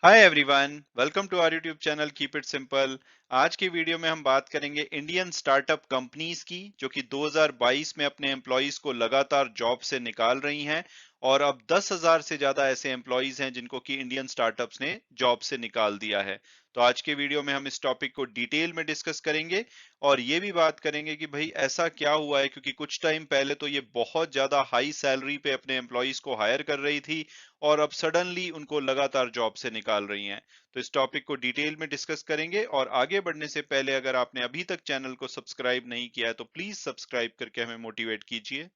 Hi everyone, welcome to our YouTube channel keep it simple. आज की video में हम बात करेंगे इंडियन स्टार्टअप कंपनीज की जो कि 2022 में अपने एम्प्लॉयज को लगातार जॉब से निकाल रही हैं। और अब 10,000 से ज्यादा ऐसे एम्प्लॉयज हैं जिनको कि इंडियन स्टार्टअप्स ने जॉब से निकाल दिया है। तो आज के वीडियो में हम इस टॉपिक को डिटेल में डिस्कस करेंगे और ये भी बात करेंगे कि भाई ऐसा क्या हुआ है, क्योंकि कुछ टाइम पहले तो ये बहुत ज्यादा हाई सैलरी पे अपने एम्प्लॉयज को हायर कर रही थी और अब सडनली उनको लगातार जॉब से निकाल रही हैं। तो इस टॉपिक को डिटेल में डिस्कस करेंगे और आगे बढ़ने से पहले अगर आपने अभी तक चैनल को सब्सक्राइब नहीं किया है तो प्लीज सब्सक्राइब करके हमें मोटिवेट कीजिए।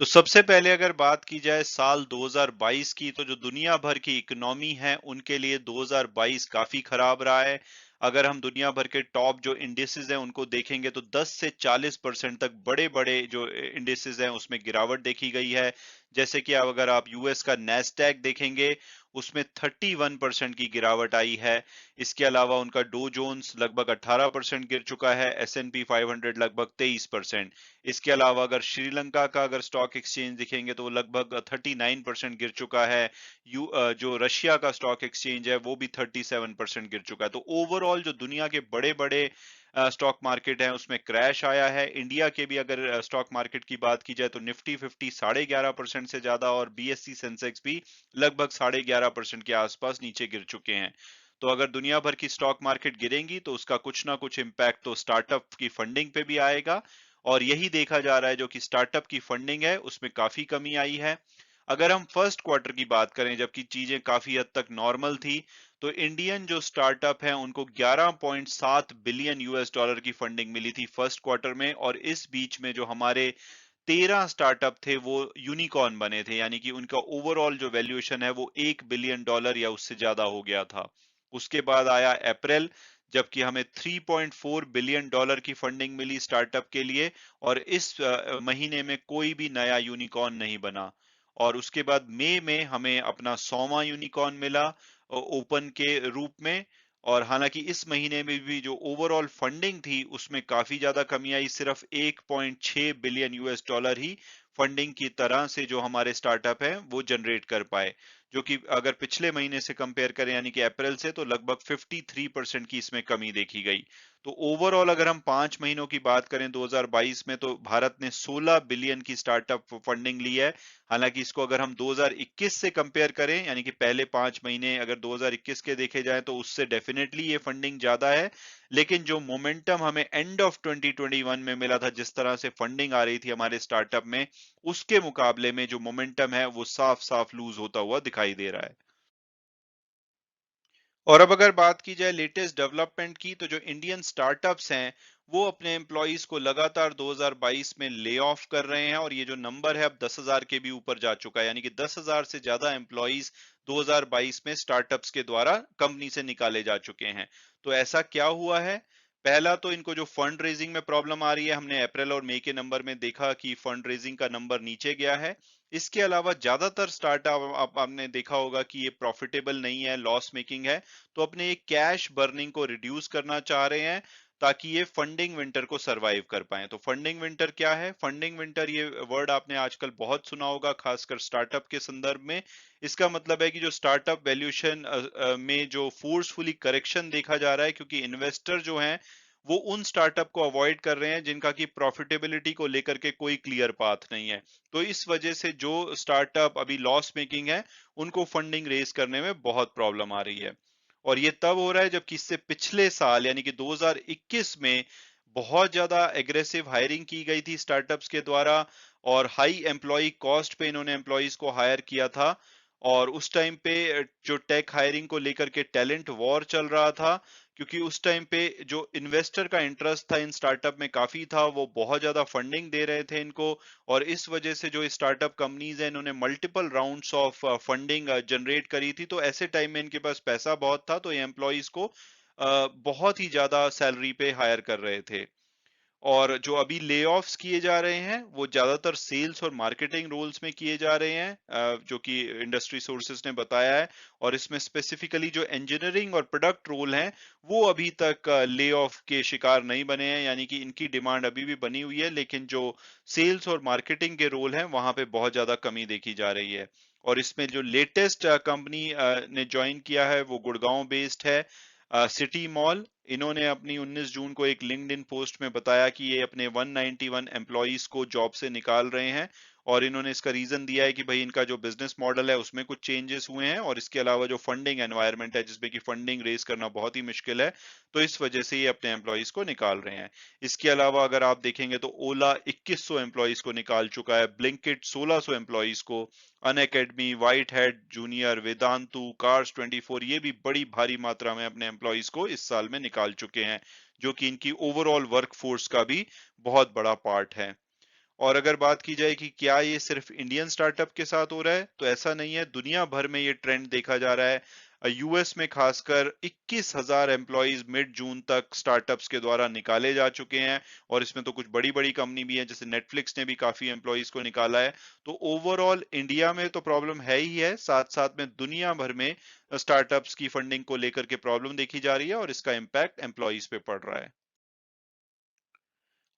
तो सबसे पहले अगर बात की जाए साल 2022 की, तो जो दुनिया भर की इकोनॉमी है उनके लिए 2022 काफी खराब रहा है। अगर हम दुनिया भर के टॉप जो इंडिसेस हैं उनको देखेंगे तो 10 से 40% तक बड़े बड़े जो इंडिसेस हैं उसमें गिरावट देखी गई है। जैसे कि अब अगर आप यूएस का नैस्डैक देखेंगे, उसमें 31% की गिरावट आई है। इसके अलावा उनका डो जोन्स लगभग 18% गिर चुका है, S&P 500 लगभग 23%। इसके अलावा अगर श्रीलंका का अगर स्टॉक एक्सचेंज दिखेंगे तो वो लगभग 39% गिर चुका है। जो रशिया का स्टॉक एक्सचेंज है वो भी 37% गिर चुका है। तो ओवरऑल जो दुनिया के बड़े बड़े स्टॉक मार्केट है उसमें क्रैश आया है। इंडिया के भी अगर स्टॉक मार्केट की बात की जाए तो निफ्टी 50 11.5% से ज्यादा और बीएससी सेंसेक्स भी लगभग 11.5% के आसपास नीचे गिर चुके हैं। तो अगर दुनिया भर की स्टॉक मार्केट गिरेंगी तो उसका कुछ ना कुछ इम्पैक्ट तो स्टार्टअप की फंडिंग पे भी आएगा। और यही देखा जा रहा है, जो कि स्टार्टअप की फंडिंग है उसमें काफी कमी आई है। अगर हम फर्स्ट क्वार्टर की बात करें जबकि चीजें काफी हद तक नॉर्मल थी, तो इंडियन जो स्टार्टअप है उनको 11.7 बिलियन यूएस डॉलर की फंडिंग मिली थी फर्स्ट क्वार्टर में। और इस बीच में जो हमारे 13 स्टार्टअप थे वो यूनिकॉर्न बने थे, यानी कि उनका ओवरऑल जो वैल्यूएशन है वो 1 बिलियन डॉलर या उससे ज्यादा हो गया था। उसके बाद आया अप्रैल, जबकि हमें 3.4 बिलियन डॉलर की फंडिंग मिली स्टार्टअप के लिए। और इस महीने में कोई भी नया यूनिकॉर्न नहीं बना। और उसके बाद मई में हमें अपना 100वां यूनिकॉर्न मिला ओपन के रूप में। और हालांकि इस महीने में भी जो ओवरऑल फंडिंग थी उसमें काफी ज्यादा कमी आई, सिर्फ 1.6 बिलियन यूएस डॉलर ही फंडिंग की तरह से जो हमारे स्टार्टअप है वो जनरेट कर पाए। जो कि अगर पिछले महीने से कंपेयर करें यानी कि अप्रैल से, तो लगभग 53% की इसमें कमी देखी गई। तो ओवरऑल अगर हम 5 महीनों की बात करें 2022 में, तो भारत ने 16 बिलियन की स्टार्टअप फंडिंग ली है। हालांकि इसको अगर हम 2021 से कंपेयर करें, यानी कि पहले 5 महीने अगर 2021 के देखे जाए, तो उससे डेफिनेटली ये फंडिंग ज्यादा है। लेकिन जो मोमेंटम हमें एंड ऑफ 2021 में मिला था, जिस तरह से फंडिंग आ रही थी हमारे स्टार्टअप में, उसके मुकाबले में जो मोमेंटम है वो साफ साफ लूज होता हुआ दिखाई दे रहा है। और अब अगर बात की जाए लेटेस्ट डेवलपमेंट की, तो जो इंडियन स्टार्टअप्स हैं वो अपने एम्प्लॉयज को लगातार 2022 में ले ऑफ कर रहे हैं। और ये जो नंबर है अब 10,000 के भी ऊपर जा चुका है, यानी कि 10,000 से ज्यादा एम्प्लॉयज 2022 में स्टार्टअप्स के द्वारा कंपनी से निकाले जा चुके हैं। तो ऐसा क्या हुआ है? पहला तो इनको जो फंड रेजिंग में प्रॉब्लम आ रही है, हमने अप्रैल और मई के नंबर में देखा कि फंड रेजिंग का नंबर नीचे गया है। इसके अलावा ज्यादातर स्टार्टअप आपने देखा होगा कि ये प्रॉफिटेबल नहीं है, लॉस मेकिंग है। तो अपने ये कैश बर्निंग को रिड्यूस करना चाह रहे हैं ताकि ये फंडिंग विंटर को सरवाइव कर पाए। तो फंडिंग विंटर क्या है? फंडिंग विंटर ये वर्ड आपने आजकल बहुत सुना होगा, खासकर स्टार्टअप के संदर्भ में। इसका मतलब है कि जो स्टार्टअप वैल्यूएशन में जो फोर्सफुली करेक्शन देखा जा रहा है, क्योंकि इन्वेस्टर जो हैं वो उन स्टार्टअप को अवॉइड कर रहे हैं जिनका की प्रॉफिटेबिलिटी को लेकर के कोई क्लियर पाथ नहीं है। तो इस वजह से जो स्टार्टअप अभी लॉस मेकिंग है उनको फंडिंग रेज करने में बहुत प्रॉब्लम आ रही है। और ये तब हो रहा है जबकि इससे पिछले साल यानी कि 2021 में बहुत ज्यादा एग्रेसिव हायरिंग की गई थी स्टार्टअप्स के द्वारा। और हाई एम्प्लॉय कॉस्ट पे इन्होंने एम्प्लॉयज को हायर किया था। और उस टाइम पे जो टेक हायरिंग को लेकर के टैलेंट वॉर चल रहा था, क्योंकि उस टाइम पे जो इन्वेस्टर का इंटरेस्ट था इन स्टार्टअप में काफी था, वो बहुत ज्यादा फंडिंग दे रहे थे इनको। और इस वजह से जो स्टार्टअप कंपनीज है इन्होंने multiple rounds of funding generate करी थी। तो ऐसे टाइम में इनके पास पैसा बहुत था, तो ये एम्प्लॉयज को बहुत ही ज्यादा सैलरी पे हायर कर रहे थे। और जो अभी ले ऑफ्स किए जा रहे हैं वो ज्यादातर सेल्स और मार्केटिंग रोल्स में किए जा रहे हैं, जो कि इंडस्ट्री सोर्सेज ने बताया है। और इसमें स्पेसिफिकली जो इंजीनियरिंग और प्रोडक्ट रोल हैं वो अभी तक ले ऑफ के शिकार नहीं बने हैं, यानी कि इनकी डिमांड अभी भी बनी हुई है। लेकिन जो सेल्स और मार्केटिंग के रोल हैं वहां पे बहुत ज्यादा कमी देखी जा रही है। और इसमें जो लेटेस्ट कंपनी ने ज्वाइन किया है वो गुड़गांव बेस्ड है, सिटी मॉल। इन्होंने अपनी 19 जून को एक लिंक्डइन पोस्ट में बताया कि ये अपने 191 एम्प्लॉइज को जॉब से निकाल रहे हैं, और इन्होंने इसका रीजन दिया है कि भाई इनका जो बिजनेस मॉडल है उसमें कुछ चेंजेस हुए हैं, और इसके अलावा जो फंडिंग एनवायरनमेंट है जिसमें कि फंडिंग रेज करना बहुत ही मुश्किल है, तो इस वजह से ये अपने एम्प्लॉइज को निकाल रहे हैं। इसके अलावा अगर आप देखेंगे तो ओला 2100 एम्प्लॉइज को निकाल चुका है, ब्लिंकिट 1600 एम्प्लॉइज को, Unacademy, white head junior, Vedantu, cars 24 ये भी बड़ी भारी मात्रा में अपने एम्प्लॉइज को इस साल में निकाल चुके हैं, जो कि इनकी ओवरऑल वर्कफोर्स का भी बहुत बड़ा पार्ट है। और अगर बात की जाए कि क्या ये सिर्फ इंडियन स्टार्टअप के साथ हो रहा है, तो ऐसा नहीं है, दुनिया भर में ये ट्रेंड देखा जा रहा है। यूएस में खासकर 21,000 एम्प्लॉइज मिड जून तक स्टार्टअप्स के द्वारा निकाले जा चुके हैं, और इसमें तो कुछ बड़ी बड़ी कंपनी भी है, जैसे नेटफ्लिक्स ने भी काफी एम्प्लॉइज को निकाला है। तो ओवरऑल इंडिया में तो प्रॉब्लम है ही है, साथ साथ में दुनिया भर में स्टार्टअप्स की फंडिंग को लेकर के प्रॉब्लम देखी जा रही है, और इसका इम्पैक्ट एम्प्लॉइज पे पड़ रहा है।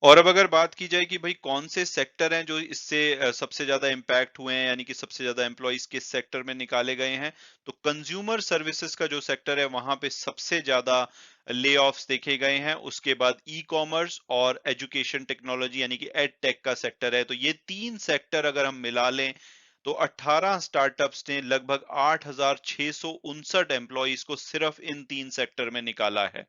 और अब अगर बात की जाए कि भाई कौन से सेक्टर हैं जो इससे सबसे ज्यादा इम्पैक्ट हुए हैं, यानी कि सबसे ज्यादा एम्प्लॉइज किस सेक्टर में निकाले गए हैं, तो कंज्यूमर सर्विसेज का जो सेक्टर है वहां पे सबसे ज्यादा ले ऑफ्स देखे गए हैं। उसके बाद ई कॉमर्स और एजुकेशन टेक्नोलॉजी यानी कि एड टेक का सेक्टर है। तो ये तीन सेक्टर अगर हम मिला लें तो 18 स्टार्टअप्स ने लगभग 8,659 एम्प्लॉइज को सिर्फ इन तीन सेक्टर में निकाला है।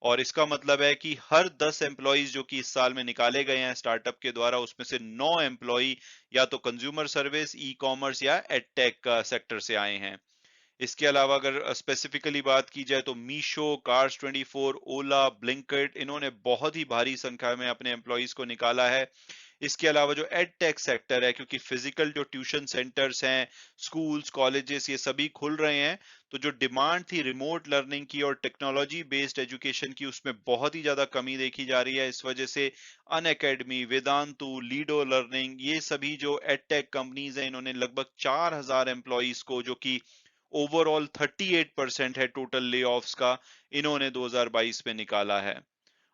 और इसका मतलब है कि हर 10 एम्प्लॉइज जो कि इस साल में निकाले गए हैं स्टार्टअप के द्वारा, उसमें से 9 एम्प्लॉय या तो कंज्यूमर सर्विस, ई कॉमर्स या एडटेक सेक्टर से आए हैं। इसके अलावा अगर स्पेसिफिकली बात की जाए तो मीशो, कार्स 24, ओला, ब्लिंकिट इन्होंने बहुत ही भारी संख्या में अपने एम्प्लॉइज को निकाला है। इसके अलावा जो एड टेक सेक्टर है, क्योंकि फिजिकल जो ट्यूशन सेंटर्स हैं, स्कूल्स, कॉलेजेस ये सभी खुल रहे हैं, तो जो डिमांड थी रिमोट लर्निंग की और टेक्नोलॉजी बेस्ड एजुकेशन की उसमें बहुत ही ज्यादा कमी देखी जा रही है। इस वजह से अन अकेडमी, वेदांतु, लीडो लर्निंग ये सभी जो एड टेक कंपनीज हैं इन्होंने लगभग 4,000 एम्प्लॉइज को, जो कि ओवरऑल 38% है टोटल ले ऑफ्स का, इन्होंने 2022 में निकाला है।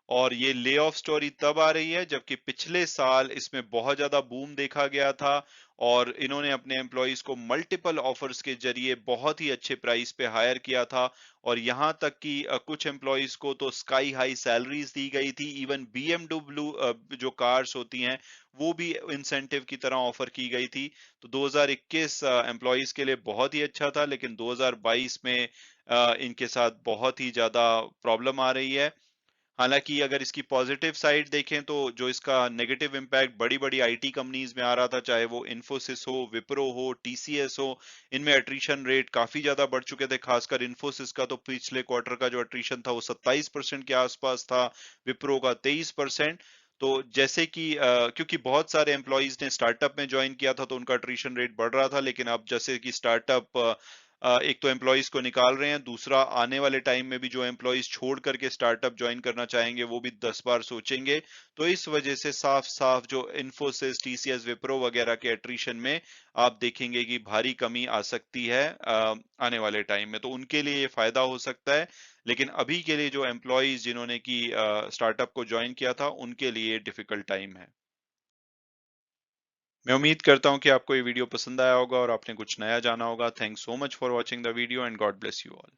और ये ले ऑफ स्टोरी तब आ रही है जबकि पिछले साल इसमें बहुत ज्यादा बूम देखा गया था, और इन्होंने अपने एम्प्लॉइज को मल्टीपल ऑफर्स के जरिए बहुत ही अच्छे प्राइस पे हायर किया था। और यहां तक कि कुछ एम्प्लॉइज को तो स्काई हाई सैलरीज दी गई थी, इवन बीएमडब्ल्यू जो कार्स होती हैं वो भी इंसेंटिव की तरह ऑफर की गई थी। तो 2021 एम्प्लॉइज के लिए बहुत ही अच्छा था, लेकिन 2022 में इनके साथ बहुत ही ज्यादा प्रॉब्लम आ रही है। हालांकि अगर इसकी पॉजिटिव साइड देखें तो जो इसका नेगेटिव इम्पैक्ट बड़ी बड़ी आईटी कंपनीज में आ रहा था, चाहे वो इन्फोसिस हो, विप्रो हो, टीसीएस हो, इनमें अट्रीशन रेट काफी ज्यादा बढ़ चुके थे। खासकर इन्फोसिस का तो पिछले क्वार्टर का जो अट्रीशन था वो 27% के आसपास था, विप्रो का 23%। तो जैसे कि क्योंकि बहुत सारे एम्प्लॉयज ने स्टार्टअप में ज्वाइन किया था तो उनका अट्रीशन रेट बढ़ रहा था, लेकिन अब जैसे कि स्टार्टअप एक तो एम्प्लॉइज को निकाल रहे हैं, दूसरा आने वाले टाइम में भी जो एम्प्लॉइज छोड़ करके स्टार्टअप ज्वाइन करना चाहेंगे वो भी 10 बार सोचेंगे। तो इस वजह से साफ साफ जो इन्फोसिस, टीसीएस, विप्रो वगैरह के एट्रीशन में आप देखेंगे कि भारी कमी आ सकती है आने वाले टाइम में, तो उनके लिए ये फायदा हो सकता है। लेकिन अभी के लिए जो एम्प्लॉइज जिन्होंने की स्टार्टअप को ज्वाइन किया था उनके लिए डिफिकल्ट टाइम है। मैं उम्मीद करता हूँ कि आपको ये वीडियो पसंद आया होगा और आपने कुछ नया जाना होगा। Thanks so much for watching the video and God bless you all.